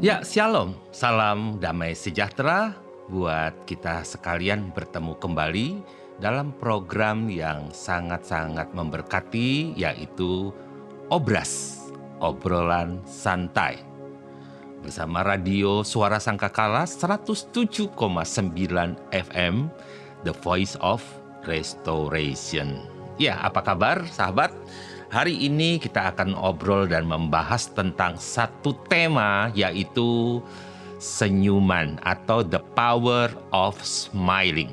Ya, Shalom. Salam damai sejahtera buat kita sekalian bertemu kembali dalam program yang sangat-sangat memberkati, yaitu Obras, Obrolan Santai. Bersama Radio Suara Sangkakala 107,9 FM, The Voice of Restoration. Ya, apa kabar sahabat? Hari ini kita akan obrol dan membahas tentang satu tema, yaitu senyuman atau the power of smiling.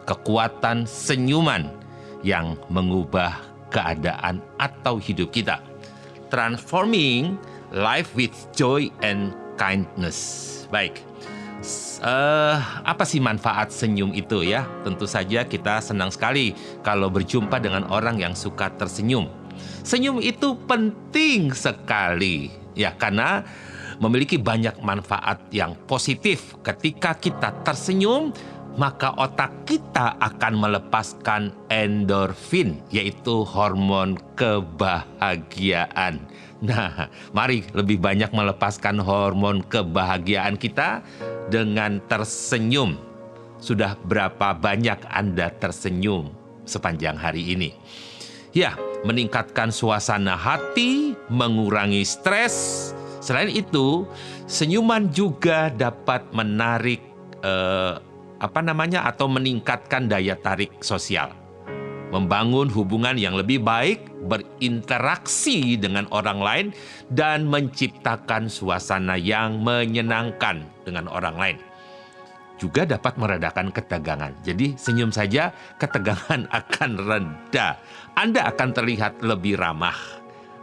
Kekuatan senyuman yang mengubah keadaan atau hidup kita. Transforming life with joy and kindness. Baik, apa sih manfaat senyum itu ya? Tentu saja kita senang sekali kalau berjumpa dengan orang yang suka tersenyum. Senyum itu penting sekali ya, karena memiliki banyak manfaat yang positif. Ketika kita tersenyum, maka otak kita akan melepaskan endorfin, yaitu hormon kebahagiaan. Nah, mari lebih banyak melepaskan hormon kebahagiaan kita dengan tersenyum. Sudah berapa banyak Anda tersenyum sepanjang hari ini? Ya, meningkatkan suasana hati, mengurangi stres. Selain itu, senyuman juga dapat menarik atau meningkatkan daya tarik sosial. Membangun hubungan yang lebih baik, berinteraksi dengan orang lain, dan menciptakan suasana yang menyenangkan dengan orang lain. Juga dapat meredakan ketegangan. Jadi senyum saja ketegangan akan reda. Anda akan terlihat lebih ramah,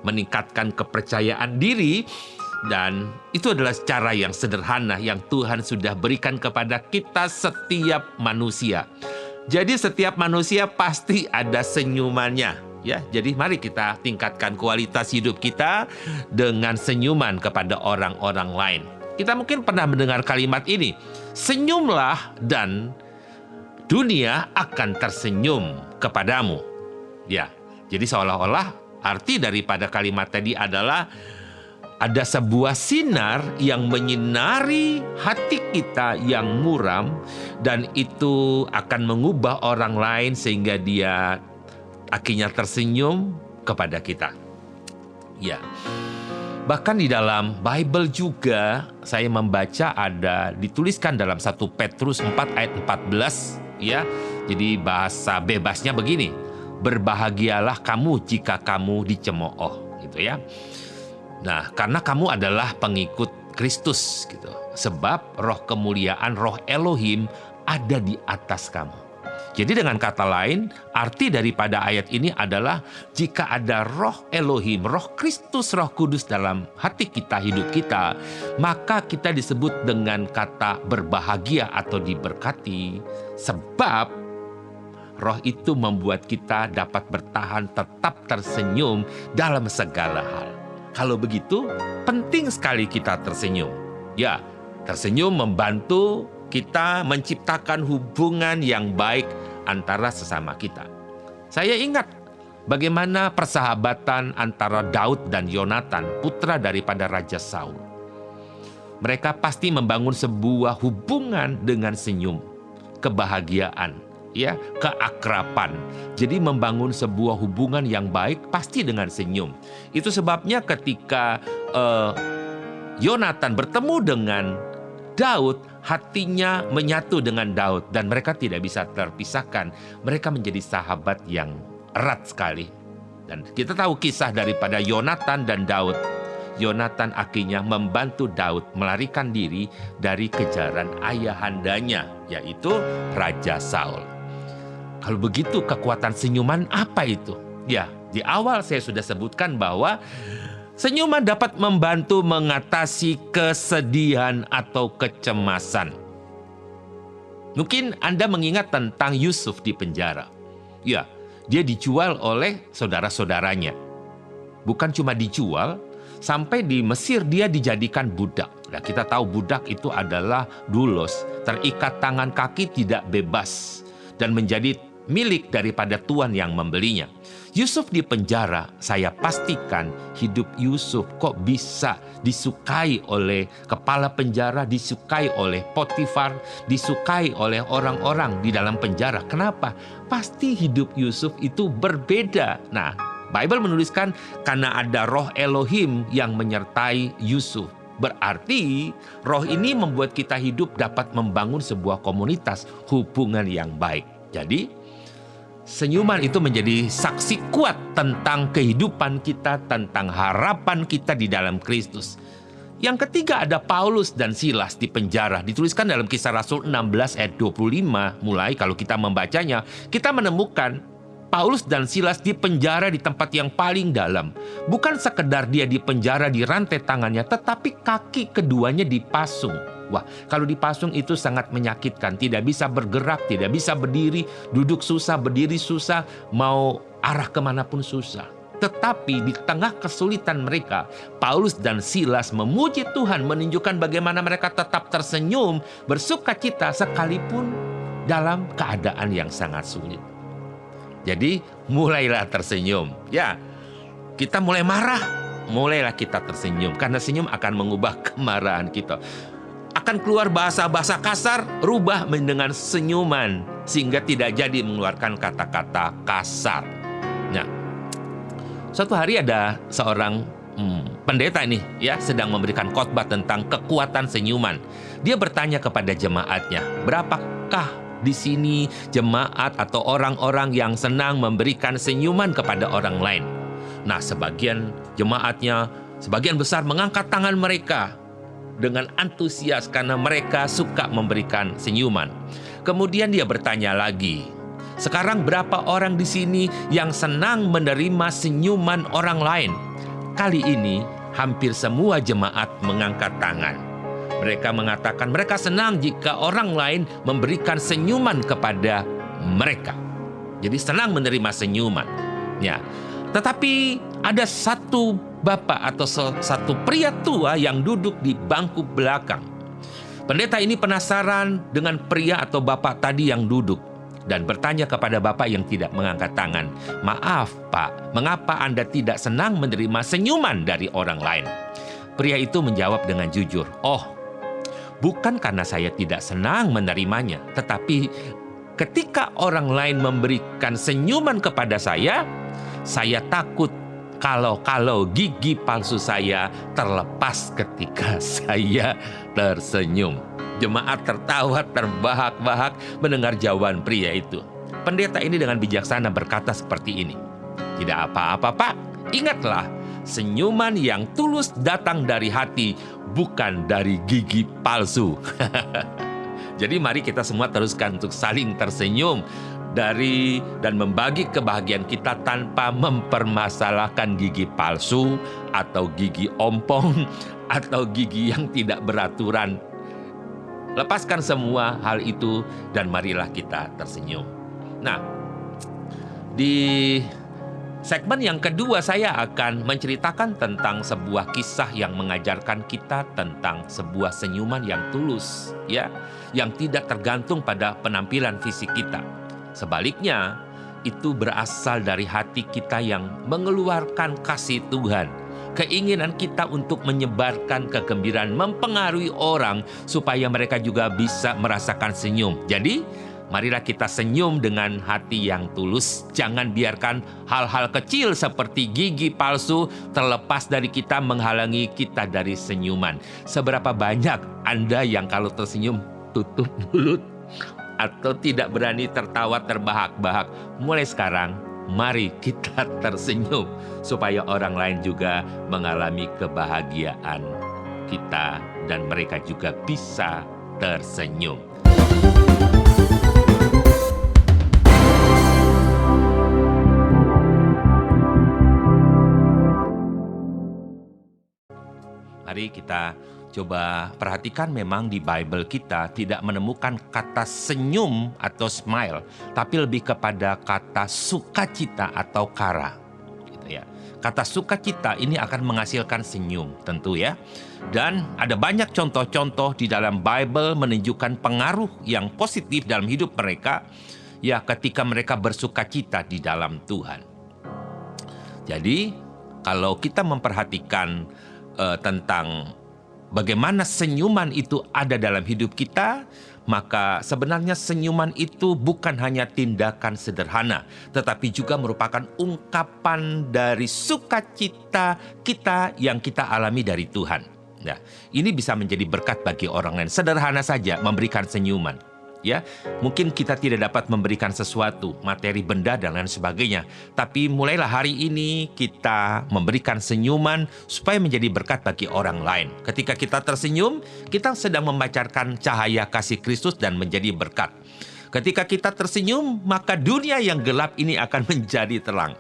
meningkatkan kepercayaan diri, dan itu adalah cara yang sederhana yang Tuhan sudah berikan kepada kita setiap manusia. Jadi setiap manusia pasti ada senyumannya. Ya, jadi mari kita tingkatkan kualitas hidup kita dengan senyuman kepada orang-orang lain. Kita mungkin pernah mendengar kalimat ini, senyumlah dan dunia akan tersenyum kepadamu. Ya, jadi seolah-olah arti daripada kalimat tadi adalah ada sebuah sinar yang menyinari hati kita yang muram, dan itu akan mengubah orang lain sehingga dia akhirnya tersenyum kepada kita. Ya. Bahkan di dalam Bible juga saya membaca ada dituliskan dalam 1 Petrus 4 ayat 14 ya. Jadi bahasa bebasnya begini, berbahagialah kamu jika kamu dicemooh gitu ya. Nah, karena kamu adalah pengikut Kristus gitu. Sebab roh kemuliaan, roh Elohim ada di atas kamu. Jadi dengan kata lain, arti daripada ayat ini adalah jika ada roh Elohim, roh Kristus, roh Kudus dalam hati kita, hidup kita, maka kita disebut dengan kata berbahagia atau diberkati. Sebab roh itu membuat kita dapat bertahan tetap tersenyum dalam segala hal. Kalau begitu, penting sekali kita tersenyum. Ya, tersenyum membantu kita menciptakan hubungan yang baik antara sesama kita. Saya ingat bagaimana persahabatan antara Daud dan Yonatan, putra daripada Raja Saul. Mereka pasti membangun sebuah hubungan dengan senyum, kebahagiaan, ya, keakraban. Jadi membangun sebuah hubungan yang baik pasti dengan senyum. Itu sebabnya ketika Yonatan bertemu dengan Daud, hatinya menyatu dengan Daud dan mereka tidak bisa terpisahkan. Mereka menjadi sahabat yang erat sekali. Dan kita tahu kisah daripada Yonatan dan Daud. Yonatan akhirnya membantu Daud melarikan diri dari kejaran ayahandanya, yaitu Raja Saul. Kalau begitu, kekuatan senyuman apa itu? Ya, di awal saya sudah sebutkan bahwa senyuman dapat membantu mengatasi kesedihan atau kecemasan. Mungkin Anda mengingat tentang Yusuf di penjara. Ya, dia dijual oleh saudara-saudaranya. Bukan cuma dijual, sampai di Mesir dia dijadikan budak. Nah, kita tahu budak itu adalah doulos, terikat tangan kaki tidak bebas, dan menjadi milik daripada Tuan yang membelinya. Yusuf di penjara, saya pastikan hidup Yusuf kok bisa disukai oleh kepala penjara, disukai oleh Potifar, disukai oleh orang-orang di dalam penjara. Kenapa? Pasti hidup Yusuf itu berbeda. Nah, Bible menuliskan karena ada roh Elohim yang menyertai Yusuf. Berarti roh ini membuat kita hidup dapat membangun sebuah komunitas hubungan yang baik. Jadi senyuman itu menjadi saksi kuat tentang kehidupan kita, tentang harapan kita di dalam Kristus. Yang ketiga ada Paulus dan Silas di penjara. Dituliskan dalam Kisah Rasul 16 ayat 25 mulai, kalau kita membacanya, kita menemukan Paulus dan Silas di penjara di tempat yang paling dalam. Bukan sekedar dia di penjara di rantai tangannya, tetapi kaki keduanya dipasung. Wah, kalau dipasung itu sangat menyakitkan. Tidak bisa bergerak, tidak bisa berdiri, duduk susah, berdiri susah, mau arah kemanapun susah. Tetapi di tengah kesulitan mereka, Paulus dan Silas memuji Tuhan, menunjukkan bagaimana mereka tetap tersenyum, bersukacita sekalipun dalam keadaan yang sangat sulit. Jadi mulailah tersenyum. Ya, kita mulai marah, mulailah kita tersenyum. Karena senyum akan mengubah kemarahan kita. Akan keluar bahasa-bahasa kasar, rubah dengan senyuman. Sehingga tidak jadi mengeluarkan kata-kata kasar. Nah, suatu hari ada seorang pendeta ini ya sedang memberikan khotbah tentang kekuatan senyuman. Dia bertanya kepada jemaatnya, berapakah di sini jemaat atau orang-orang yang senang memberikan senyuman kepada orang lain? Nah, sebagian jemaatnya, sebagian besar mengangkat tangan mereka dengan antusias karena mereka suka memberikan senyuman. Kemudian dia bertanya lagi, sekarang berapa orang di sini yang senang menerima senyuman orang lain? Kali ini hampir semua jemaat mengangkat tangan. Mereka mengatakan mereka senang jika orang lain memberikan senyuman kepada mereka. Jadi senang menerima senyuman. Ya. Tetapi ada satu bapak atau satu pria tua yang duduk di bangku belakang. Pendeta ini penasaran dengan pria atau bapak tadi yang duduk dan bertanya kepada bapak yang tidak mengangkat tangan, "Maaf Pak, mengapa Anda tidak senang menerima senyuman dari orang lain?" Pria itu menjawab dengan jujur, "Oh, bukan karena saya tidak senang menerimanya, tetapi ketika orang lain memberikan senyuman kepada saya takut kalau gigi palsu saya terlepas ketika saya tersenyum." Jemaat tertawa terbahak-bahak mendengar jawaban pria itu. Pendeta ini dengan bijaksana berkata seperti ini, "Tidak apa-apa Pak, ingatlah, senyuman yang tulus datang dari hati, bukan dari gigi palsu." Jadi mari kita semua teruskan untuk saling tersenyum dan membagi kebahagiaan kita tanpa mempermasalahkan gigi palsu atau gigi ompong atau gigi yang tidak beraturan. Lepaskan semua hal itu dan marilah kita tersenyum. Nah, di segmen yang kedua saya akan menceritakan tentang sebuah kisah yang mengajarkan kita tentang sebuah senyuman yang tulus, ya, yang tidak tergantung pada penampilan fisik kita. Sebaliknya, itu berasal dari hati kita yang mengeluarkan kasih Tuhan. Keinginan kita untuk menyebarkan kegembiraan mempengaruhi orang supaya mereka juga bisa merasakan senyum. Jadi, marilah kita senyum dengan hati yang tulus. Jangan biarkan hal-hal kecil seperti gigi palsu terlepas dari kita menghalangi kita dari senyuman. Seberapa banyak Anda yang kalau tersenyum tutup mulut atau tidak berani tertawa terbahak-bahak? Mulai sekarang, mari kita tersenyum supaya orang lain juga mengalami kebahagiaan kita dan mereka juga bisa tersenyum. Mari kita coba perhatikan, memang di Bible kita tidak menemukan kata senyum atau smile, tapi lebih kepada kata sukacita atau kara. Gitu ya. Kata sukacita ini akan menghasilkan senyum, tentu ya. Dan ada banyak contoh-contoh di dalam Bible menunjukkan pengaruh yang positif dalam hidup mereka ya ketika mereka bersukacita di dalam Tuhan. Jadi kalau kita memperhatikan tentang bagaimana senyuman itu ada dalam hidup kita, maka sebenarnya senyuman itu bukan hanya tindakan sederhana, tetapi juga merupakan ungkapan dari sukacita kita yang kita alami dari Tuhan. Nah, ini bisa menjadi berkat bagi orang lain. Sederhana saja memberikan senyuman. Ya, mungkin kita tidak dapat memberikan sesuatu, materi, benda, dan lain sebagainya. Tapi mulailah hari ini kita memberikan senyuman supaya menjadi berkat bagi orang lain. Ketika kita tersenyum, kita sedang memancarkan cahaya kasih Kristus dan menjadi berkat. Ketika kita tersenyum, maka dunia yang gelap ini akan menjadi terang.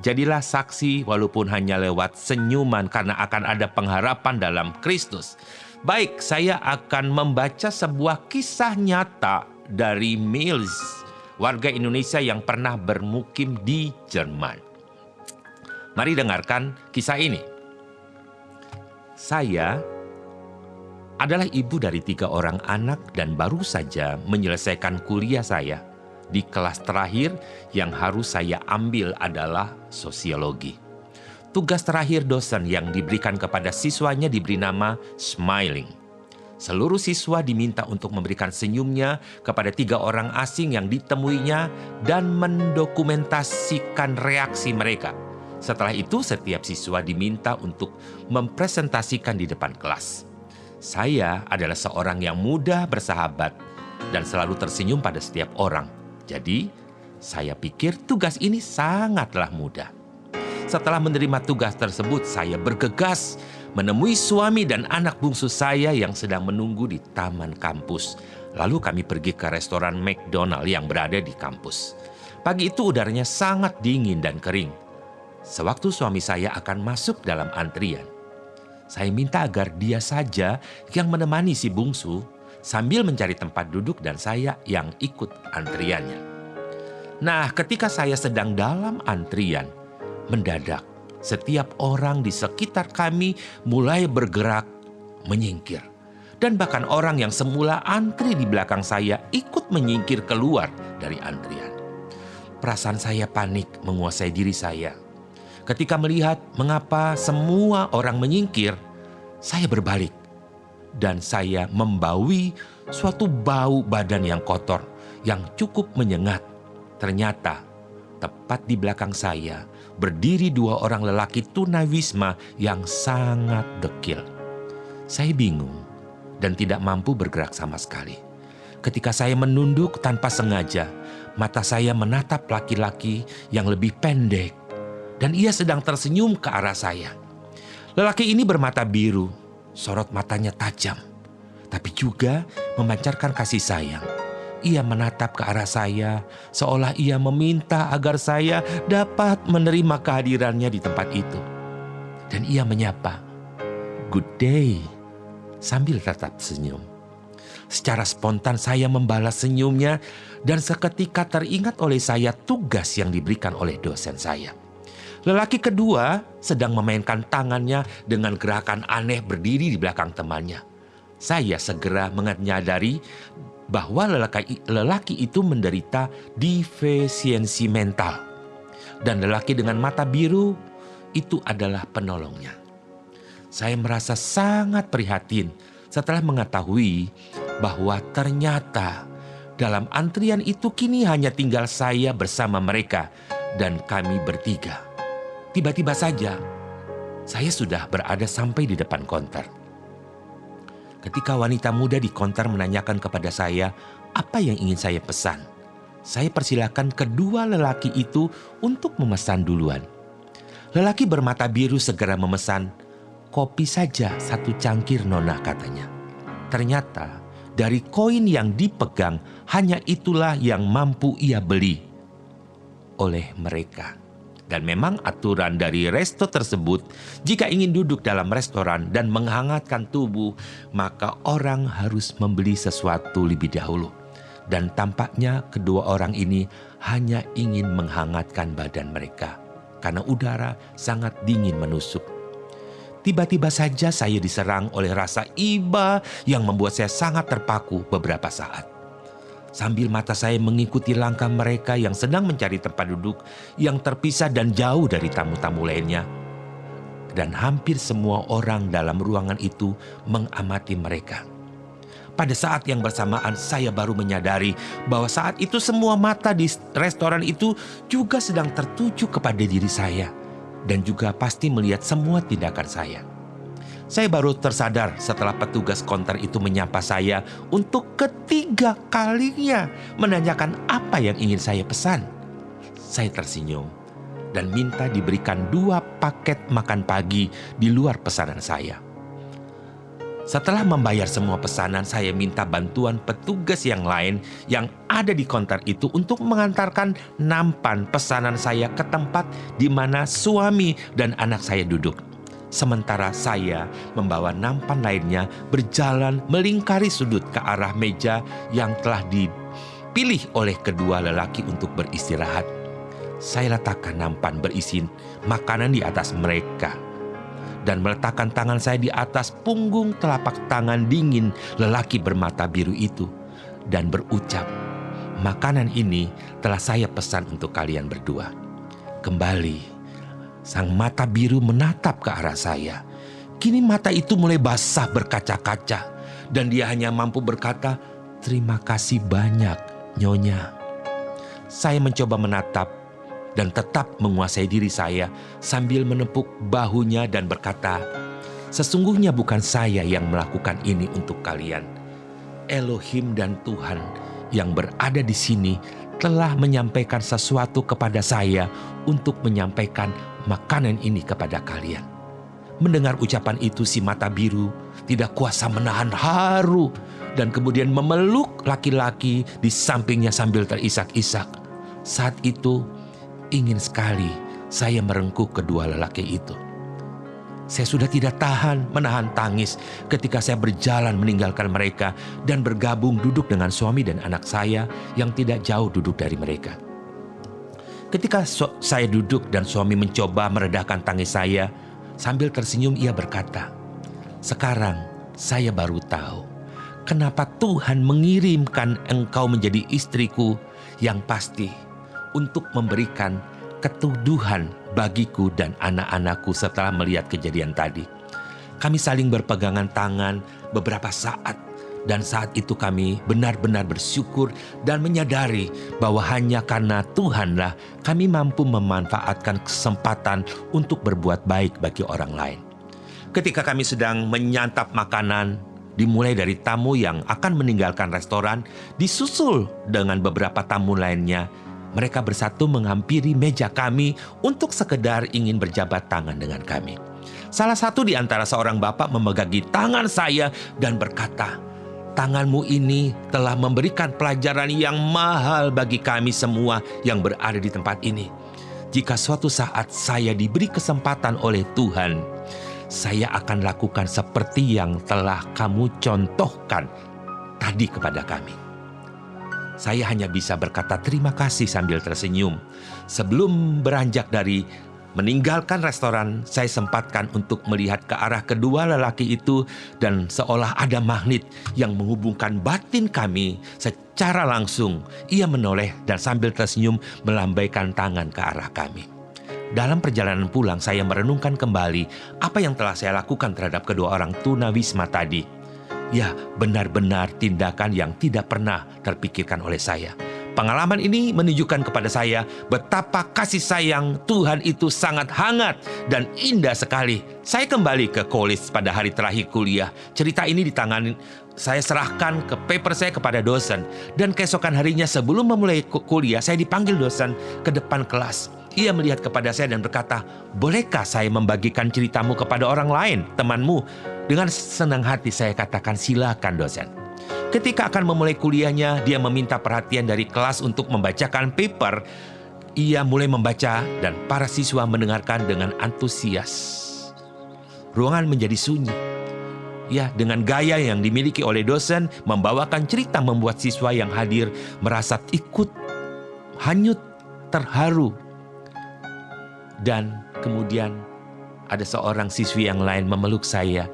Jadilah saksi walaupun hanya lewat senyuman, karena akan ada pengharapan dalam Kristus. Baik, saya akan membaca sebuah kisah nyata dari Mills, warga Indonesia yang pernah bermukim di Jerman. Mari dengarkan kisah ini. Saya adalah ibu dari 3 orang anak dan baru saja menyelesaikan kuliah saya. Di kelas terakhir yang harus saya ambil adalah sosiologi. Tugas terakhir dosen yang diberikan kepada siswanya diberi nama smiling. Seluruh siswa diminta untuk memberikan senyumnya kepada 3 orang asing yang ditemuinya dan mendokumentasikan reaksi mereka. Setelah itu, setiap siswa diminta untuk mempresentasikan di depan kelas. Saya adalah seorang yang mudah bersahabat dan selalu tersenyum pada setiap orang. Jadi, saya pikir tugas ini sangatlah mudah. Setelah menerima tugas tersebut, saya bergegas menemui suami dan anak bungsu saya yang sedang menunggu di taman kampus. Lalu kami pergi ke restoran McDonald yang berada di kampus. Pagi itu udaranya sangat dingin dan kering. Sewaktu suami saya akan masuk dalam antrian, saya minta agar dia saja yang menemani si bungsu sambil mencari tempat duduk dan saya yang ikut antriannya. Nah, ketika saya sedang dalam antrian, mendadak, setiap orang di sekitar kami mulai bergerak menyingkir. Dan bahkan orang yang semula antri di belakang saya ikut menyingkir keluar dari antrian. Perasaan saya panik menguasai diri saya. Ketika melihat mengapa semua orang menyingkir, saya berbalik. Dan saya membaui suatu bau badan yang kotor, yang cukup menyengat. Ternyata, tepat di belakang saya, berdiri 2 orang lelaki tunawisma yang sangat dekil. Saya bingung dan tidak mampu bergerak sama sekali. Ketika saya menunduk tanpa sengaja, mata saya menatap laki-laki yang lebih pendek dan ia sedang tersenyum ke arah saya. Lelaki ini bermata biru, sorot matanya tajam, tapi juga memancarkan kasih sayang. Ia menatap ke arah saya, seolah ia meminta agar saya dapat menerima kehadirannya di tempat itu. Dan ia menyapa, "Good day," sambil tetap senyum. Secara spontan saya membalas senyumnya dan seketika teringat oleh saya tugas yang diberikan oleh dosen saya. Lelaki kedua sedang memainkan tangannya dengan gerakan aneh berdiri di belakang temannya. Saya segera menyadari bahwa lelaki itu menderita defisiensi mental. Dan lelaki dengan mata biru itu adalah penolongnya. Saya merasa sangat prihatin setelah mengetahui bahwa ternyata dalam antrian itu kini hanya tinggal saya bersama mereka dan kami bertiga. Tiba-tiba saja saya sudah berada sampai di depan konter. Ketika wanita muda di konter menanyakan kepada saya apa yang ingin saya pesan, saya persilakan kedua lelaki itu untuk memesan duluan. Lelaki bermata biru segera memesan, "Kopi saja 1 cangkir nona," katanya. Ternyata dari koin yang dipegang hanya itulah yang mampu ia beli oleh mereka. Dan memang aturan dari resto tersebut, jika ingin duduk dalam restoran dan menghangatkan tubuh, maka orang harus membeli sesuatu lebih dahulu. Dan tampaknya kedua orang ini hanya ingin menghangatkan badan mereka, karena udara sangat dingin menusuk. Tiba-tiba saja saya diserang oleh rasa iba yang membuat saya sangat terpaku beberapa saat. sambil mata saya mengikuti langkah mereka yang sedang mencari tempat duduk yang terpisah dan jauh dari tamu-tamu lainnya. Dan hampir semua orang dalam ruangan itu mengamati mereka. Pada saat yang bersamaan saya baru menyadari bahwa saat itu semua mata di restoran itu juga sedang tertuju kepada diri saya. Dan juga pasti melihat semua tindakan saya. Saya baru tersadar setelah petugas konter itu menyapa saya untuk ketiga kalinya menanyakan apa yang ingin saya pesan. Saya tersenyum dan minta diberikan 2 paket makan pagi di luar pesanan saya. Setelah membayar semua pesanan, saya minta bantuan petugas yang lain yang ada di konter itu untuk mengantarkan nampan pesanan saya ke tempat di mana suami dan anak saya duduk. Sementara saya membawa nampan lainnya berjalan melingkari sudut ke arah meja yang telah dipilih oleh kedua lelaki untuk beristirahat. Saya letakkan nampan berisi makanan di atas mereka dan meletakkan tangan saya di atas punggung telapak tangan dingin lelaki bermata biru itu dan berucap, "Makanan ini telah saya pesan untuk kalian berdua." Kembali sang mata biru menatap ke arah saya. Kini mata itu mulai basah berkaca-kaca dan dia hanya mampu berkata, "Terima kasih banyak, Nyonya." Saya mencoba menatap dan tetap menguasai diri saya sambil menepuk bahunya dan berkata, "Sesungguhnya bukan saya yang melakukan ini untuk kalian. Elohim dan Tuhan yang berada di sini telah menyampaikan sesuatu kepada saya untuk menyampaikan makanan ini kepada kalian." Mendengar ucapan itu, si mata biru tidak kuasa menahan haru dan kemudian memeluk laki-laki di sampingnya sambil terisak-isak. Saat itu ingin sekali saya merengkuh kedua lelaki itu. Saya sudah tidak tahan menahan tangis ketika saya berjalan meninggalkan mereka dan bergabung duduk dengan suami dan anak saya yang tidak jauh duduk dari mereka. Ketika saya duduk dan suami mencoba meredahkan tangis saya, sambil tersenyum ia berkata, "Sekarang saya baru tahu kenapa Tuhan mengirimkan engkau menjadi istriku yang pasti untuk memberikan keteduhan bagiku dan anak-anakku." Setelah melihat kejadian tadi, kami saling berpegangan tangan beberapa saat. Dan saat itu kami benar-benar bersyukur dan menyadari bahwa hanya karena Tuhanlah kami mampu memanfaatkan kesempatan untuk berbuat baik bagi orang lain. Ketika kami sedang menyantap makanan, dimulai dari tamu yang akan meninggalkan restoran, disusul dengan beberapa tamu lainnya, mereka bersatu menghampiri meja kami untuk sekedar ingin berjabat tangan dengan kami. Salah satu di antara seorang bapak memegangi tangan saya dan berkata, "Tanganmu ini telah memberikan pelajaran yang mahal bagi kami semua yang berada di tempat ini. Jika suatu saat saya diberi kesempatan oleh Tuhan, saya akan lakukan seperti yang telah kamu contohkan tadi kepada kami." Saya hanya bisa berkata terima kasih sambil tersenyum. Sebelum beranjak dari meninggalkan restoran, saya sempatkan untuk melihat ke arah kedua lelaki itu dan seolah ada magnet yang menghubungkan batin kami secara langsung. Ia menoleh dan sambil tersenyum melambaikan tangan ke arah kami. Dalam perjalanan pulang, saya merenungkan kembali apa yang telah saya lakukan terhadap kedua orang tunawisma tadi. Ya, benar-benar tindakan yang tidak pernah terpikirkan oleh saya. Pengalaman ini menunjukkan kepada saya betapa kasih sayang Tuhan itu sangat hangat dan indah sekali. Saya kembali ke college pada hari terakhir kuliah. Cerita ini ditangani, saya serahkan ke paper saya kepada dosen. Dan keesokan harinya sebelum memulai kuliah, saya dipanggil dosen ke depan kelas. Ia melihat kepada saya dan berkata, "Bolehkah saya membagikan ceritamu kepada orang lain, temanmu?" Dengan senang hati saya katakan, "Silakan dosen." Ketika akan memulai kuliahnya, dia meminta perhatian dari kelas untuk membacakan paper. Ia mulai membaca dan para siswa mendengarkan dengan antusias. Ruangan menjadi sunyi. Ya, dengan gaya yang dimiliki oleh dosen, membawakan cerita membuat siswa yang hadir merasa ikut hanyut, terharu. Dan kemudian ada seorang siswi yang lain memeluk saya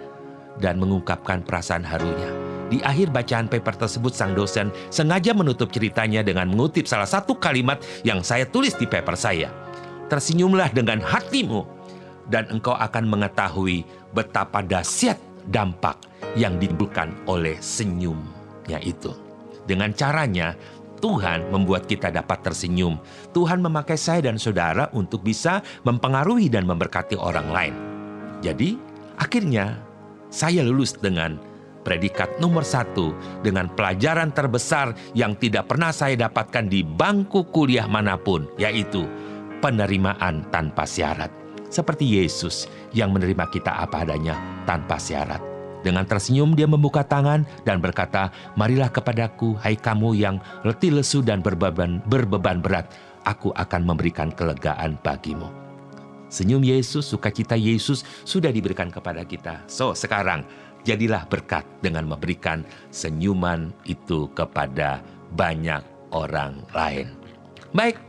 dan mengungkapkan perasaan harunya. Di akhir bacaan paper tersebut, sang dosen sengaja menutup ceritanya dengan mengutip salah satu kalimat yang saya tulis di paper saya. Tersenyumlah dengan hatimu, dan engkau akan mengetahui betapa dahsyat dampak yang ditimbulkan oleh senyumnya itu. Dengan caranya, Tuhan membuat kita dapat tersenyum. Tuhan memakai saya dan saudara untuk bisa mempengaruhi dan memberkati orang lain. Jadi, akhirnya saya lulus dengan predikat nomor 1 dengan pelajaran terbesar yang tidak pernah saya dapatkan di bangku kuliah manapun, yaitu penerimaan tanpa syarat. Seperti Yesus yang menerima kita apa adanya tanpa syarat. Dengan tersenyum dia membuka tangan dan berkata, marilah kepadaku, hai kamu yang letih lesu dan berbeban berat, aku akan memberikan kelegaan bagimu. Senyum Yesus, sukacita Yesus sudah diberikan kepada kita. So, sekarang jadilah berkat dengan memberikan senyuman itu kepada banyak orang lain. Baik,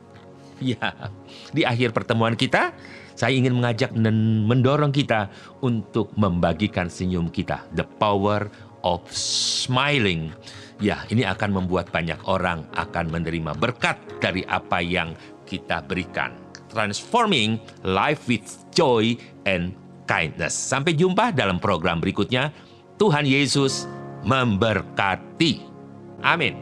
ya, di akhir pertemuan kita, saya ingin mengajak dan mendorong kita untuk membagikan senyum kita. The power of smiling. Ya, ini akan membuat banyak orang akan menerima berkat dari apa yang kita berikan. Transforming life with joy and kindness. Sampai jumpa dalam program berikutnya. Tuhan Yesus memberkati. Amin.